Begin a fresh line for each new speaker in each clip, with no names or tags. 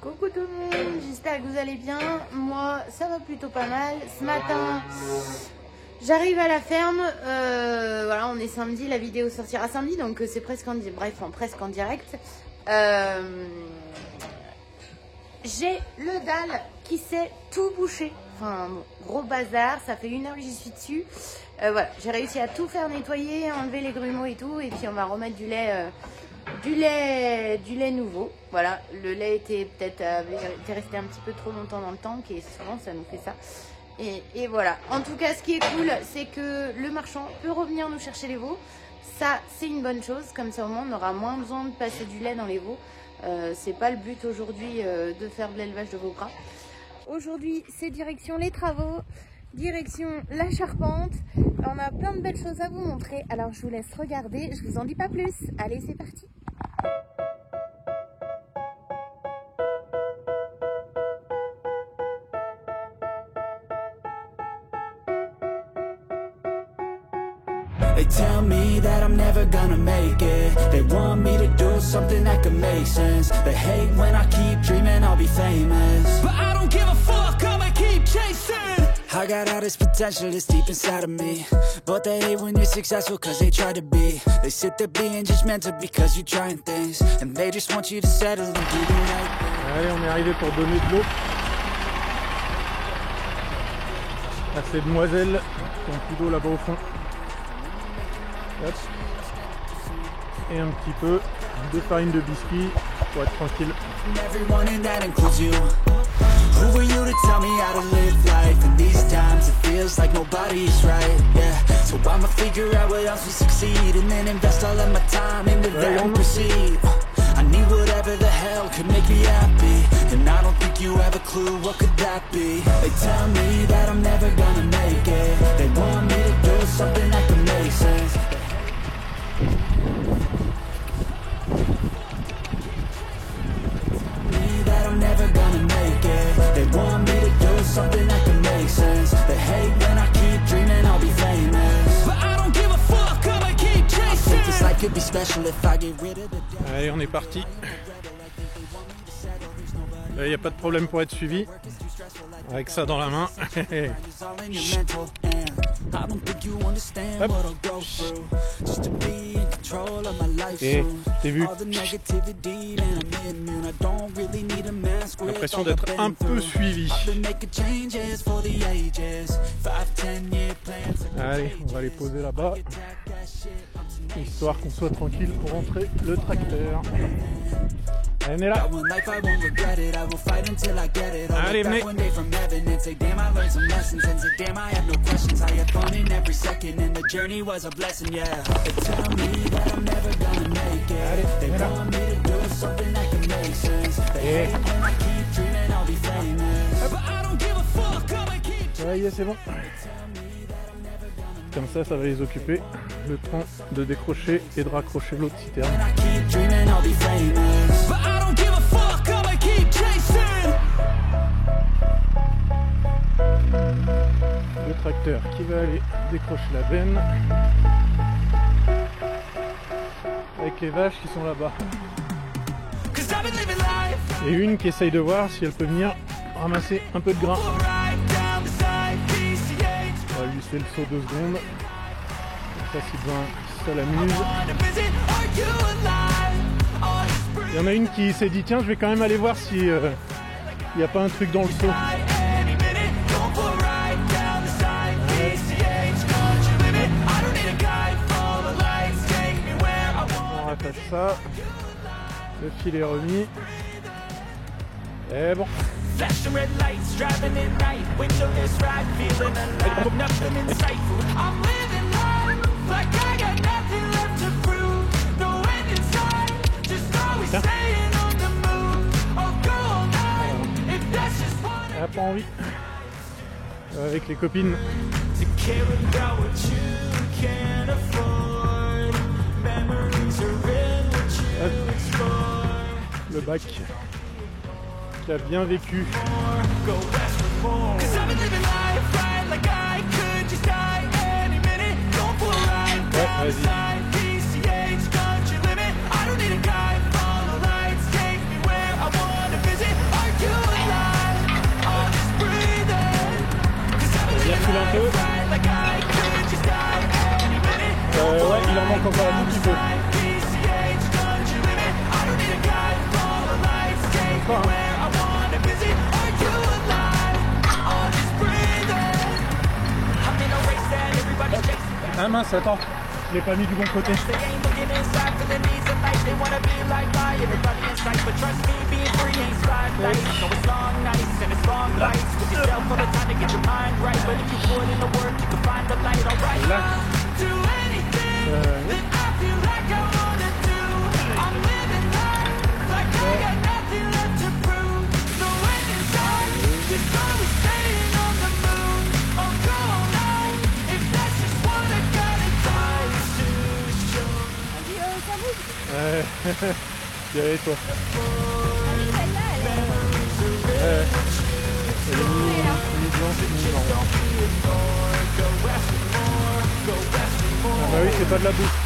Coucou tout le monde, j'espère que vous allez bien. Moi, ça va plutôt pas mal. Ce matin, j'arrive à la ferme. Voilà, on est samedi, la vidéo sortira samedi, donc c'est presque en direct. J'ai le dalle qui s'est tout bouché. Enfin, bon, gros bazar, ça fait 1 heure que j'y suis dessus. Voilà, j'ai réussi à tout faire nettoyer, enlever les grumeaux et tout, et puis on va remettre du lait nouveau. Voilà, le lait était était resté un petit peu trop longtemps dans le tank et souvent ça nous fait ça. Et voilà. En tout cas, ce qui est cool, c'est que le marchand peut revenir nous chercher les veaux. Ça, c'est une bonne chose. Comme ça, au moins, on aura moins besoin de passer du lait dans les veaux. C'est pas le but aujourd'hui de faire de l'élevage de veaux gras. Aujourd'hui, c'est direction les travaux, direction la charpente. On a plein de belles choses à vous montrer. Alors, je vous laisse regarder. Je vous en dis pas plus. Allez, c'est parti.
They tell me that I'm never gonna make it. They want me to do something that could make sense. They hate when I keep dreaming I'll be famous, but I don't give a fuck, I'ma keep chasing. I got all this potential that's deep inside of me, but they hate when you're successful cause they try to be. They sit there being judgmental because you're trying things, and they just want you to settle and do the right thing.
Allez, on est arrivé pour donner de l'eau à ces demoiselles qui ont plus d'eau là-bas au fond. Hop. Et un petit peu de farine de biscuit pour être tranquille.
Everyone in that includes you. Who were you to tell me how to live life? In these times it feels like nobody is right. Yeah, so I'ma figure out what else we succeed, and then invest all of my time into that and proceed. I need whatever the hell could make me happy, and I don't think you have a clue what could that be. They tell me that I'm never gonna make it. They want me to do something that could make sense. That I'm never gonna make it. They want me to do something that can make sense. They hate when I keep dreaming I'll be famous, but I don't give a fuck, I'ma keep chasing. I think this life could be special if I get rid of the doubt.
Allez, on est parti. Il n'y a pas de problème pour être suivi. Avec ça dans la main. Hop. Et t'es vu. L'impression d'être un peu suivi. Allez, on va les poser là-bas, histoire qu'on soit tranquille pour rentrer le tracteur. Allez, on est là. Allez, venez. Allez, ça y est, c'est bon. Comme ça, ça va les occuper le temps de décrocher et de raccrocher l'autre citerne. Le tracteur qui va aller décrocher la benne avec les vaches qui sont là-bas. Et une qui essaye de voir si elle peut venir ramasser un peu de grain. On va lui laisser le saut 2 secondes. Ça, ça l'amuse. Il y en a une qui s'est dit tiens, je vais quand même aller voir si il n'y a pas un truc dans le seau. On rattache ça. Le fil est remis. Et bon. Elle a pas envie. Avec les copines. Hop. Le bac qui a bien vécu. Ouais, vas-y. peu. Ouais, il en manque encore un tout petit peu. Pas, hein. Ah mince, attends, je l'ai pas mis du bon côté. Là. Allez, toi. Elle est mi-blanche, mi-marron. Ah bah oui, c'est pas de la bouffe.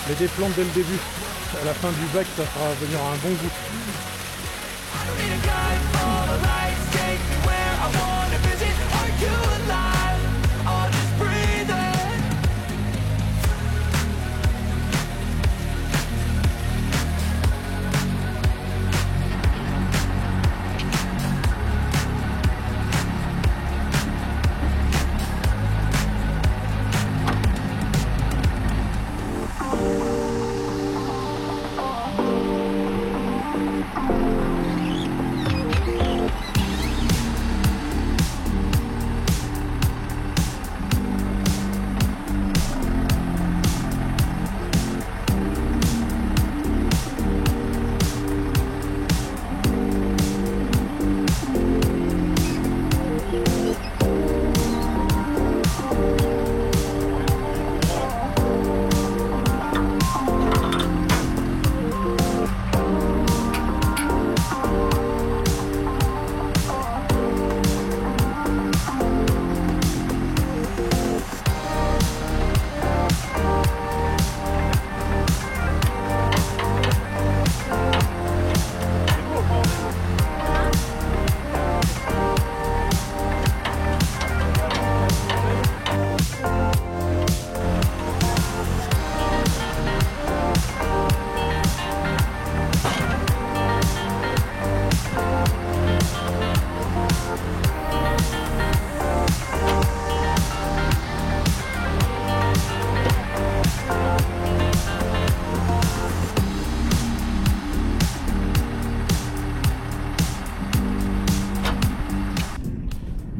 Mais des plantes dès le début. À la fin du bac, ça fera venir un bon goût.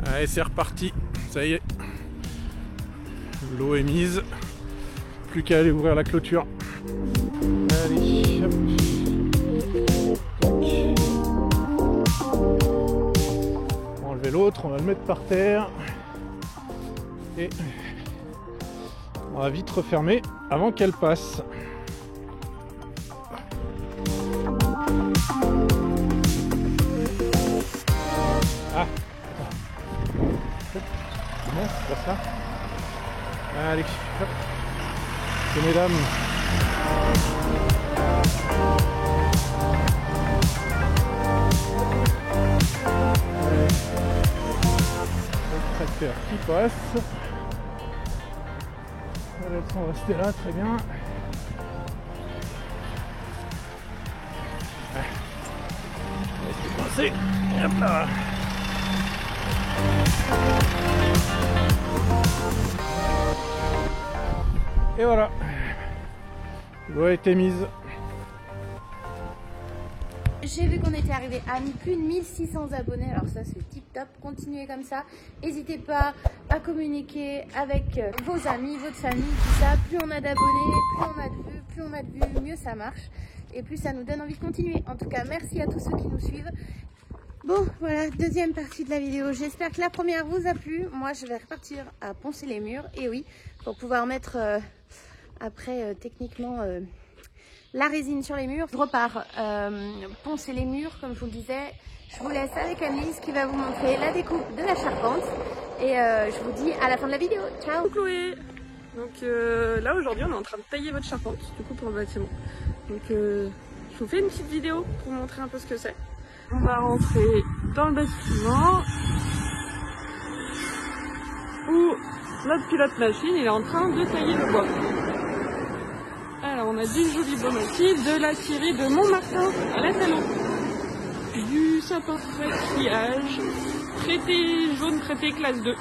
Allez, c'est reparti, ça y est, l'eau est mise, plus qu'à aller ouvrir la clôture. Allez, hop. On va enlever l'autre, on va le mettre par terre et on va vite refermer avant qu'elle passe. Ah, non, c'est pas ça. Allez, hop. C'est mesdames. Le tracteur qui passe. Elles sont restées là, très bien. On va essayer de passer. Et hop là. Et voilà, l'eau a été mise.
J'ai vu qu'on était arrivé à plus de 1600 abonnés, alors ça c'est tip top, continuez comme ça. N'hésitez pas à communiquer avec vos amis, votre famille, tout ça. Plus on a d'abonnés, plus on a de vues, mieux ça marche. Et plus ça nous donne envie de continuer. En tout cas, merci à tous ceux qui nous suivent. Bon, voilà, deuxième partie de la vidéo. J'espère que la première vous a plu. Moi, je vais repartir à poncer les murs. Et oui, pour pouvoir mettre après techniquement la résine sur les murs. Je repars poncer les murs, comme je vous le disais. Je vous laisse avec Annelise qui va vous montrer la découpe de la charpente. Et je vous dis à la fin de la vidéo. Ciao.
Bonjour Chloé. Donc là aujourd'hui on est en train de tailler votre charpente, du coup pour le bâtiment. Donc je vous fais une petite vidéo pour vous montrer un peu ce que c'est. On va rentrer dans le bâtiment où notre pilote machine il est en train de tailler le bois. Alors on a des jolis bois massifs, de la scierie de Montmartin à la Talon, du sapin maquillage, traité jaune, traité classe 2.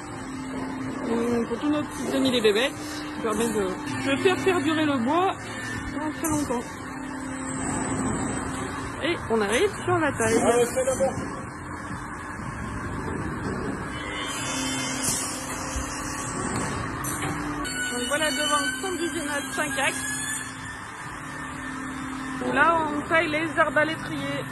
Donc, pour tous nos petits amis les bébêtes, qui permet de faire perdurer le bois pendant très longtemps. Et on arrive sur la taille. Donc voilà devant le centre d'usinage 5 axes. Où là on taille les arbalétriers.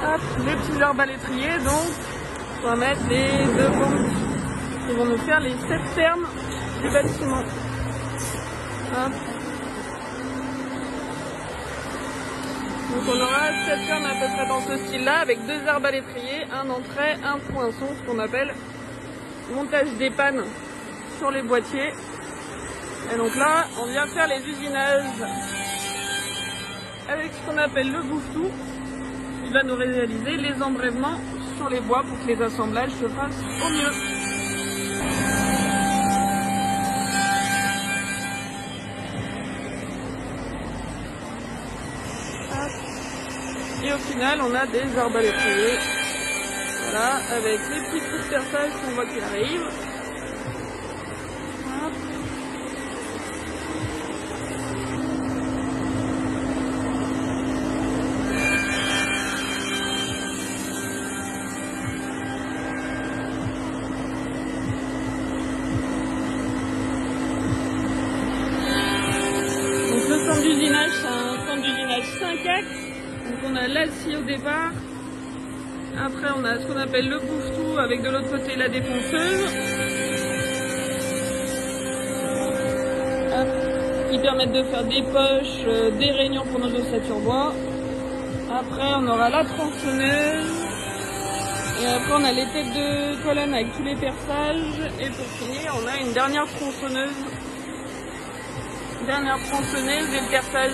Hop, les petits arbalétriers, donc on va mettre les 2 pompes qui vont nous faire les 7 fermes du bâtiment. Hop. Donc on aura 7 fermes à peu près dans ce style-là, avec 2 arbalétriers, un entrée, un poinçon, ce qu'on appelle montage des pannes sur les boîtiers. Et donc là, on vient faire les usinages avec ce qu'on appelle le bouche-tout. Il va nous réaliser les embrèvements sur les bois pour que les assemblages se fassent au mieux. Et au final, on a des arbalétriers. Voilà, avec les petits trous de perçage qu'on voit qu'il arrive. Hop. Donc le centre d'usinage, c'est un centre d'usinage 5 axes. Donc on a l'acier au départ. Après on a ce qu'on appelle le bouche-tout avec de l'autre côté la défonceuse. Hop, qui permettent de faire des poches, des rainures pour nos ossatures bois. Après on aura la tronçonneuse. Et après on a les têtes de colonne avec tous les perçages. Et pour finir on a une dernière tronçonneuse. Dernière tronçonneuse et le perçage.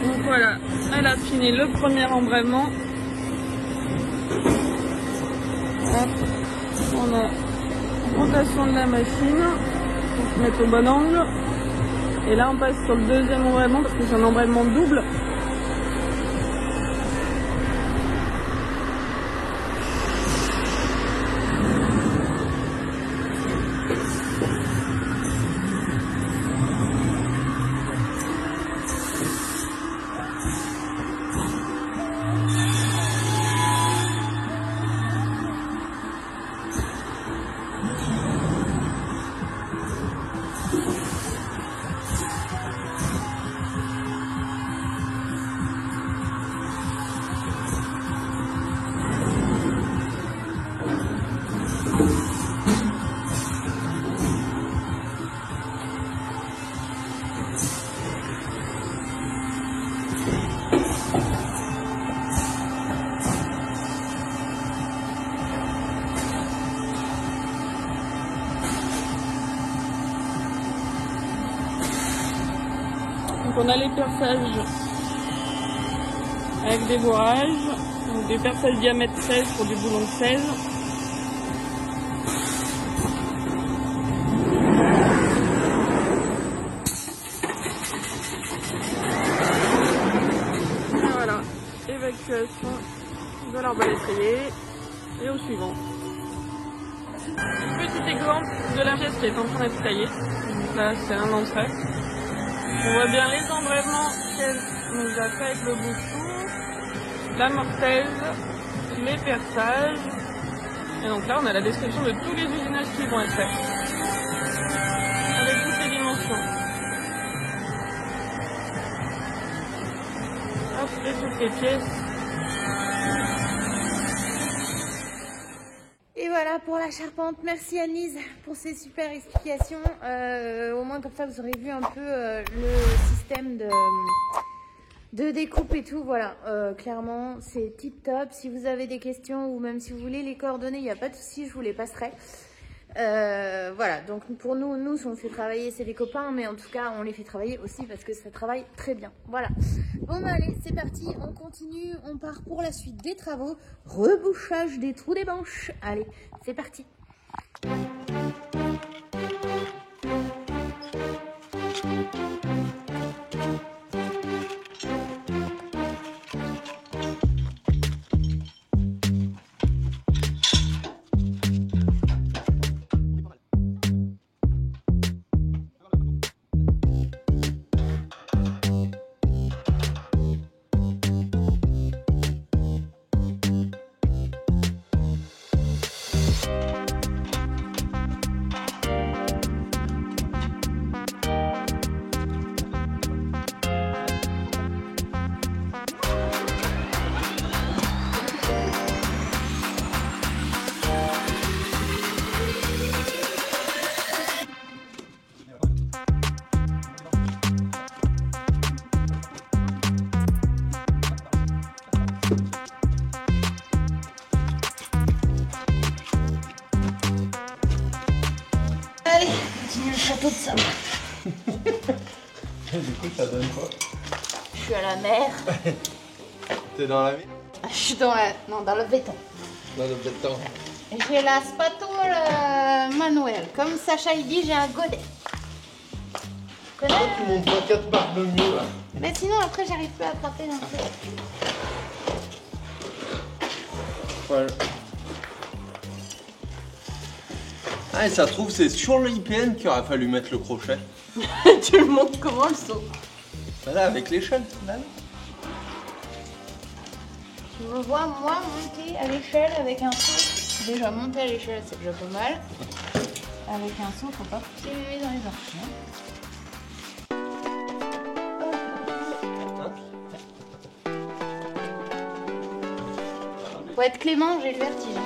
Donc voilà, elle a fini le premier embrèvement. Hop. On a rotation de la machine pour se mettre au bon angle. Et là on passe sur le deuxième embrèvement parce que c'est un embrèvement double. Donc on a les perçages avec des bourrages, donc des perçages diamètre 16 pour du boulon de 16. Et voilà, évacuation de l'arbalétrier et au suivant. Petit exemple de la pièce qui est en train d'être taillée. Donc là c'est un entrée. On voit bien les embrèvements qu'elle nous a fait avec le bouche-tout, la mortaise, les perçages. Et donc là on a la description de tous les usinages qui vont être faits. Avec toutes les dimensions. trépied.
Et voilà pour la charpente. Merci Annelise pour ces super explications. Au moins comme ça vous aurez vu un peu le système de découpe et tout. Voilà, clairement c'est tip top. Si vous avez des questions ou même si vous voulez les coordonnées, il n'y a pas de souci, je vous les passerai. Voilà, donc pour nous on fait travailler, c'est des copains, mais en tout cas on les fait travailler aussi parce que ça travaille très bien. Voilà. Bon bah allez, c'est parti, on continue, on part pour la suite des travaux, rebouchage des trous des banches. Allez, c'est parti. Allez, continue le château de sable.
Du coup, ça donne quoi?
Je suis à la mer.
T'es dans la vie?
Je suis dans le béton.
Dans le béton.
Et j'ai la spatule manuelle. Comme Sacha il dit, j'ai un godet.
Pourquoi tu montes pas 4 marques de mieux là?
Mais sinon après j'arrive plus à attraper d'un coup.
Ouais. Ah, et ça se trouve, c'est sur l'IPN qu'il aurait fallu mettre le crochet.
Tu me montres comment le saut?
Voilà, avec l'échelle. Là.
Tu me vois moi monter à l'échelle avec un saut. Déjà monter à l'échelle c'est déjà pas mal. Avec un saut, faut pas pousser les dans les arches. Hein. Faut être clément, j'ai le vertige.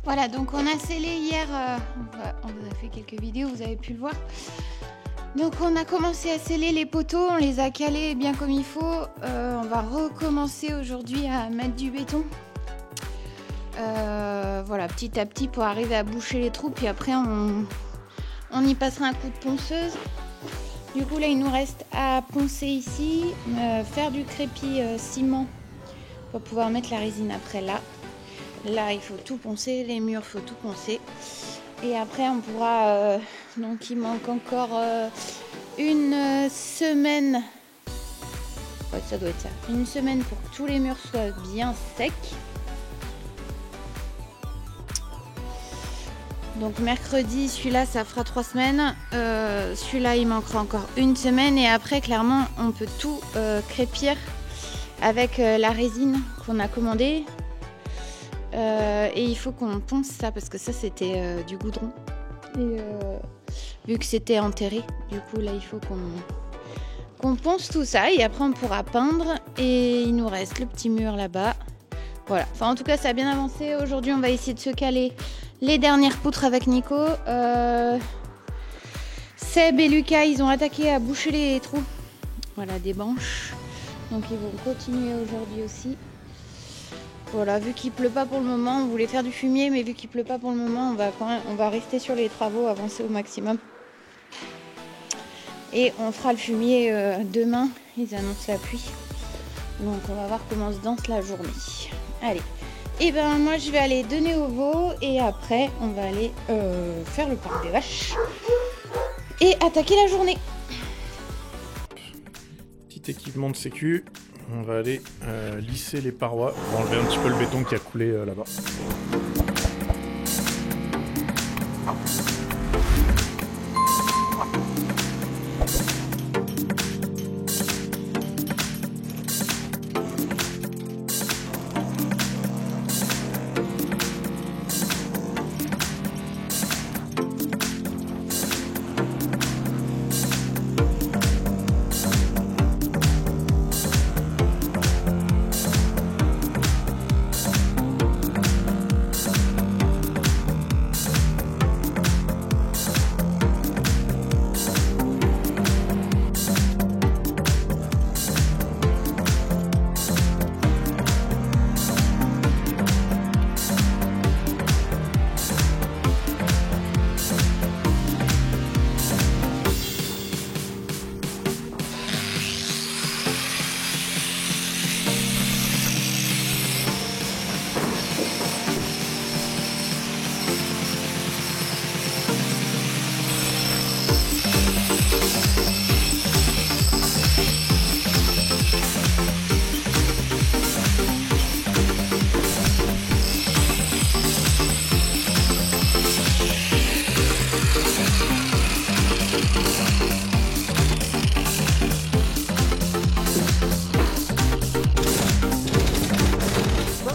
Voilà, donc on a scellé hier, on vous a fait quelques vidéos, vous avez pu le voir. Donc on a commencé à sceller les poteaux, on les a calés bien comme il faut. On va recommencer aujourd'hui à mettre du béton. Voilà, petit à petit pour arriver à boucher les trous, puis après on y passera un coup de ponceuse. Du coup là il nous reste à poncer ici, faire du crépi ciment pour pouvoir mettre la résine après là. Là il faut tout poncer, les murs faut tout poncer. Et après on pourra, donc il manque encore une semaine, ouais, ça doit être ça, une semaine pour que tous les murs soient bien secs. Donc mercredi, celui-là ça fera 3 semaines, celui-là il manquera encore une semaine et après clairement on peut tout crépir avec la résine qu'on a commandée. Et il faut qu'on ponce ça parce que ça c'était du goudron. Et vu que c'était enterré, du coup là il faut qu'on ponce tout ça et après on pourra peindre. Et il nous reste le petit mur là-bas. Voilà, enfin en tout cas ça a bien avancé. Aujourd'hui on va essayer de se caler les dernières poutres avec Nico. Seb et Lucas ils ont attaqué à boucher les trous. Voilà, des banches. Donc ils vont continuer aujourd'hui aussi. Voilà, vu qu'il pleut pas pour le moment, on voulait faire du fumier, mais vu qu'il pleut pas pour le moment, on va rester sur les travaux, avancer au maximum. Et on fera le fumier demain, ils annoncent la pluie. Donc on va voir comment se danse la journée. Allez, et ben moi je vais aller donner au veau et après on va aller faire le parc des vaches et attaquer la journée.
Petit équipement de sécu. On va aller lisser les parois pour enlever un petit peu le béton qui a coulé là-bas.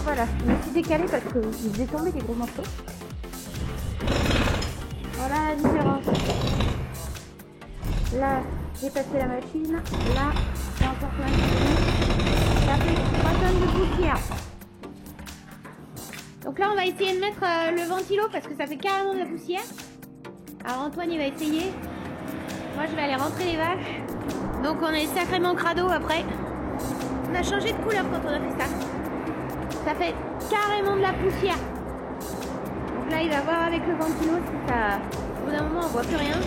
Voilà, je me suis décalée parce que je faisais tomber des gros morceaux. Voilà la différence. Là, j'ai passé la machine. Là, j'ai encore plein de choses. Ça fait 3 tonnes de poussière. Donc là, on va essayer de mettre le ventilo parce que ça fait carrément de la poussière. Alors Antoine, il va essayer. Moi, je vais aller rentrer les vaches. Donc on est sacrément crado après. On a changé de couleur quand on a fait ça. Ça fait carrément de la poussière. Donc là, il va voir avec le ventilo si ça... Au bout d'un moment, on voit plus rien.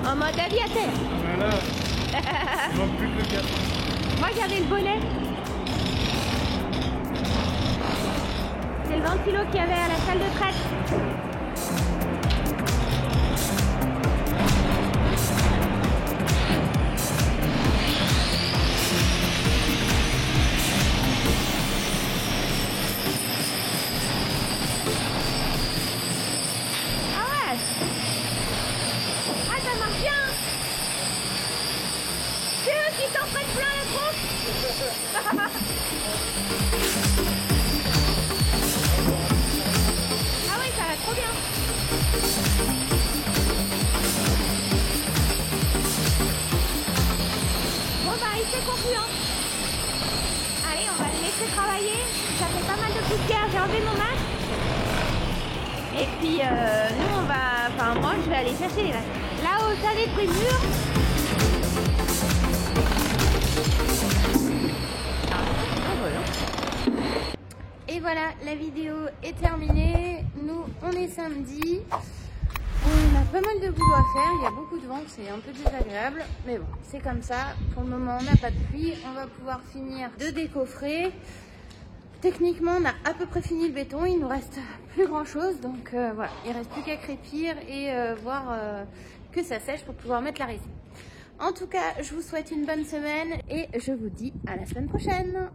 En mode aviateur.
Voilà. Il manque plus que le cap.
Regardez le bonnet. C'est le ventilo qu'il y avait à la salle de traite. Ah oui, ça va trop bien. Bon bah il s'est concluant. Allez, on va le laisser travailler. Ça fait pas mal de poussière, j'ai enlevé mon masque. Et puis nous on va... Enfin moi je vais aller chercher les vaches. Là au tas des prémures. Et voilà, la vidéo est terminée. Nous, on est samedi. On a pas mal de boulot à faire. Il y a beaucoup de vent, c'est un peu désagréable. Mais bon, c'est comme ça. Pour le moment, on n'a pas de pluie. On va pouvoir finir de décoffrer. Techniquement, on a à peu près fini le béton. Il nous reste plus grand chose. Donc voilà, il reste plus qu'à crépir et voir que ça sèche pour pouvoir mettre la résine. En tout cas, je vous souhaite une bonne semaine et je vous dis à la semaine prochaine.